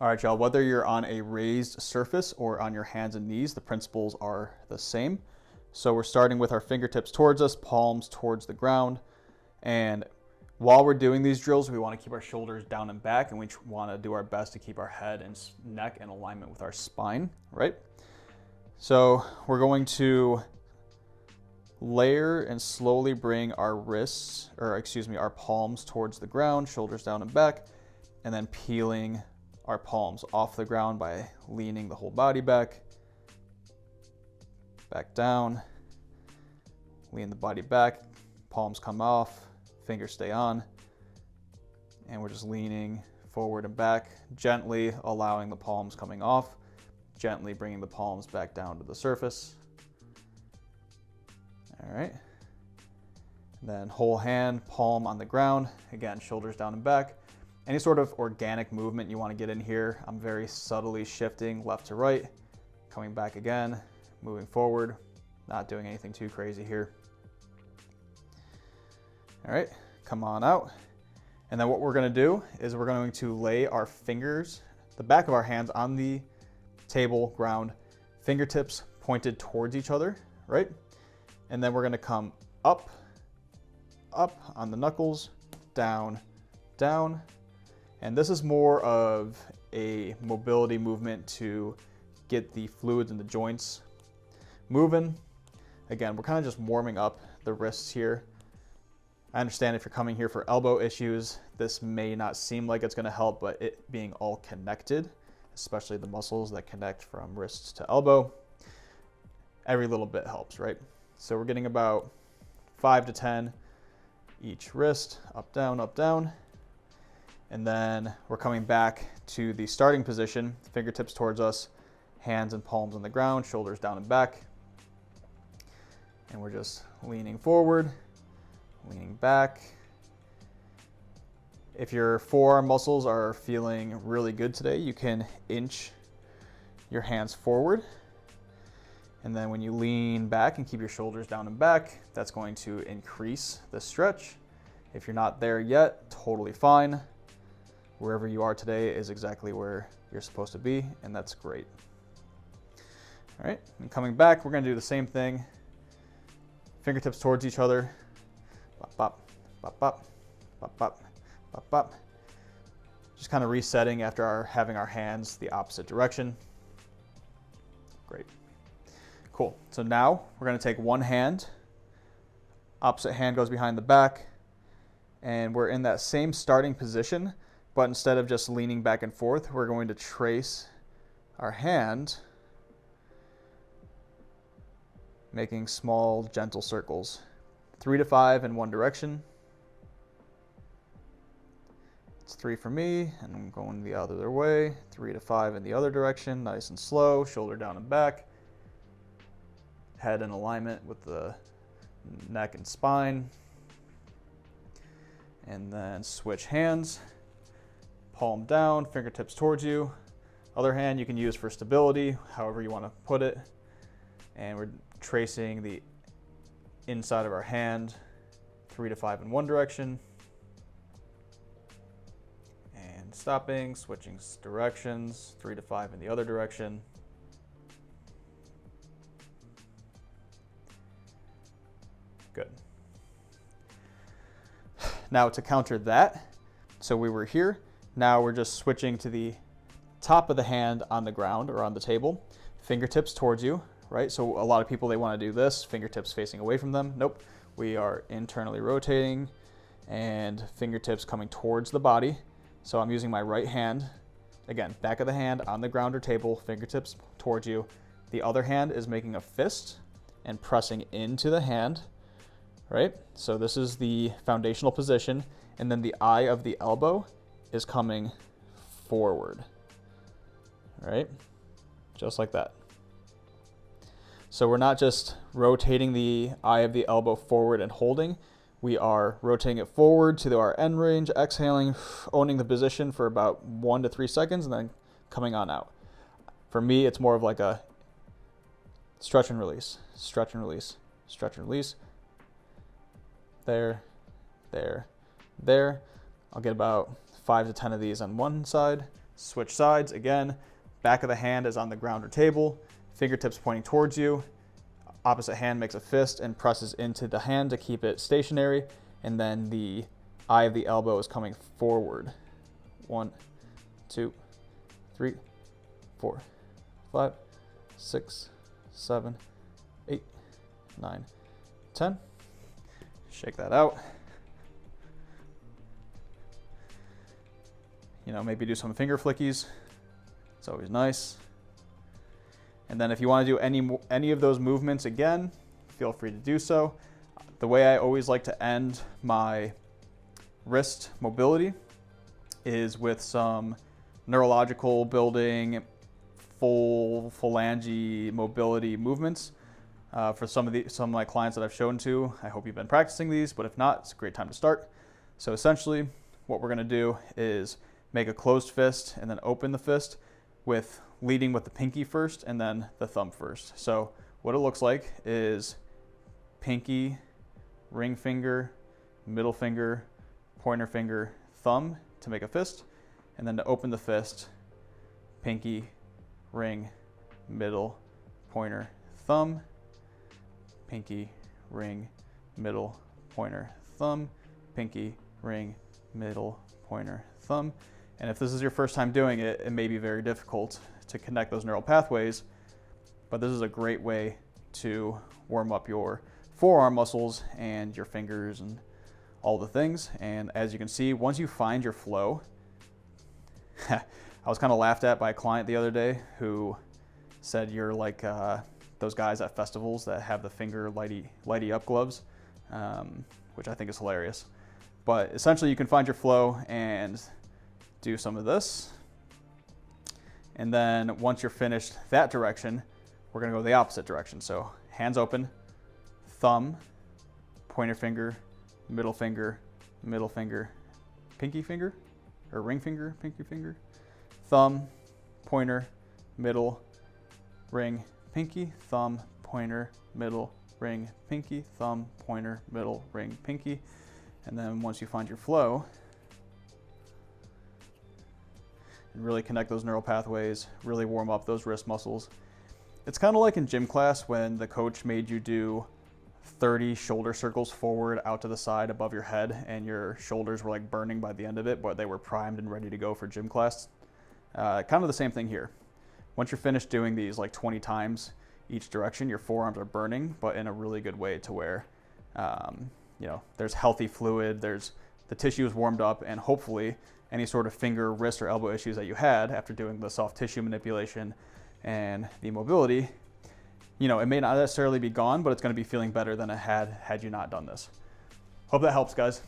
All right, y'all, whether you're on a raised surface or on your hands and knees, the principles are the same. So we're starting with our fingertips towards us, palms towards the ground. And while we're doing these drills, we want to keep our shoulders down and back, and we want to do our best to keep our head and neck in alignment with our spine, right? So we're going to layer and slowly bring our our palms towards the ground, shoulders down and back, and then peeling our palms off the ground by leaning the whole body back down, lean the body back, palms come off, fingers stay on, and we're just leaning forward and back, gently allowing the palms coming off, gently bringing the palms back down to the surface. All right. Then whole hand, palm on the ground, again, shoulders down and back. Any sort of organic movement you want to get in here, I'm very subtly shifting left to right, coming back again, moving forward, not doing anything too crazy here. All right, come on out. And then what we're going to do is we're going to lay our fingers, the back of our hands on the table, ground, fingertips pointed towards each other, right? And then we're going to come up on the knuckles, down, down. And this is more of a mobility movement to get the fluids in the joints moving. Again, we're kind of just warming up the wrists here. I understand if you're coming here for elbow issues, this may not seem like it's going to help, but it being all connected, especially the muscles that connect from wrists to elbow, every little bit helps, right? So we're getting about 5 to 10 each wrist, up, down. And then we're coming back to the starting position, fingertips towards us, hands and palms on the ground, shoulders down and back. And we're just leaning forward, leaning back. If your forearm muscles are feeling really good today, you can inch your hands forward. And then when you lean back and keep your shoulders down and back, that's going to increase the stretch. If you're not there yet, totally fine. Wherever you are today is exactly where you're supposed to be, and that's great. All right, and coming back, we're gonna do the same thing. Fingertips towards each other. Bop, bop, bop, bop, bop, bop, bop, bop. Just kind of resetting after having our hands the opposite direction. Great. Cool. So now we're going to take one hand, opposite hand goes behind the back, and we're in that same starting position, but instead of just leaning back and forth, we're going to trace our hand, making small, gentle circles. 3 to 5 in one direction. It's 3 for me, and I'm going the other way. 3 to 5 in the other direction, nice and slow, shoulder down and back. Head in alignment with the neck and spine. And then switch hands, palm down, fingertips towards you. Other hand you can use for stability, however you want to put it. And we're tracing the inside of our hand, 3 to 5 in one direction. And stopping, switching directions, 3 to 5 in the other direction. Good. Now to counter that, so we were here, now we're just switching to the top of the hand on the ground or on the table, fingertips towards you, right? So a lot of people, they want to do this, fingertips facing away from them. Nope, we are internally rotating and fingertips coming towards the body. So I'm using my right hand, again, back of the hand on the ground or table, fingertips towards you. The other hand is making a fist and pressing into the hand. Right? So this is the foundational position, and then the eye of the elbow is coming forward, right? Just like that. So we're not just rotating the eye of the elbow forward and holding, we are rotating it forward to our end range, exhaling, owning the position for about 1 to 3 seconds, and then coming on out. For me, it's more of like a stretch and release, stretch and release, stretch and release. There, there, there. I'll get about 5 to 10 of these on one side, Switch sides. Again, back of the hand is on the ground or table, fingertips pointing towards you. Opposite hand makes a fist and presses into the hand to keep it stationary, and then the eye of the elbow is coming forward. 1, 2, 3, 4, 5, 6, 7, 8, 9, 10. Shake that out. You know, maybe do some finger flickies. It's always nice. And then if you want to do any of those movements again, feel free to do so. The way I always like to end my wrist mobility is with some neurological building, full phalange mobility movements. For some of my clients that I've shown to, I hope you've been practicing these, but if not, it's a great time to start. So essentially, what we're gonna do is make a closed fist and then open the fist, with leading with the pinky first and then the thumb first. So what it looks like is pinky, ring finger, middle finger, pointer finger, thumb to make a fist, and then to open the fist, pinky, ring, middle, pointer, thumb, pinky, ring, middle, pointer, thumb, pinky, ring, middle, pointer, thumb. And if this is your first time doing it, it may be very difficult to connect those neural pathways, but this is a great way to warm up your forearm muscles and your fingers and all the things. And as you can see, once you find your flow, I was kind of laughed at by a client the other day who said you're like those guys at festivals that have the finger lighty up gloves, which I think is hilarious. But essentially you can find your flow and do some of this. And then once you're finished that direction, we're gonna go the opposite direction. So hands open, thumb, pointer finger, middle finger, pinky finger, or ring finger, pinky finger, thumb, pointer, middle, ring, pinky, thumb, pointer, middle, ring, pinky, thumb, pointer, middle, ring, pinky. And then once you find your flow, and really connect those neural pathways, really warm up those wrist muscles. It's kind of like in gym class when the coach made you do 30 shoulder circles forward out to the side above your head, and your shoulders were like burning by the end of it, but they were primed and ready to go for gym class. Kind of the same thing here. Once you're finished doing these like 20 times each direction, your forearms are burning, but in a really good way to where you know, there's healthy fluid, the tissue is warmed up, and hopefully any sort of finger, wrist, or elbow issues that you had after doing the soft tissue manipulation and the mobility, you know, it may not necessarily be gone, but it's going to be feeling better than it had you not done this. Hope that helps, guys.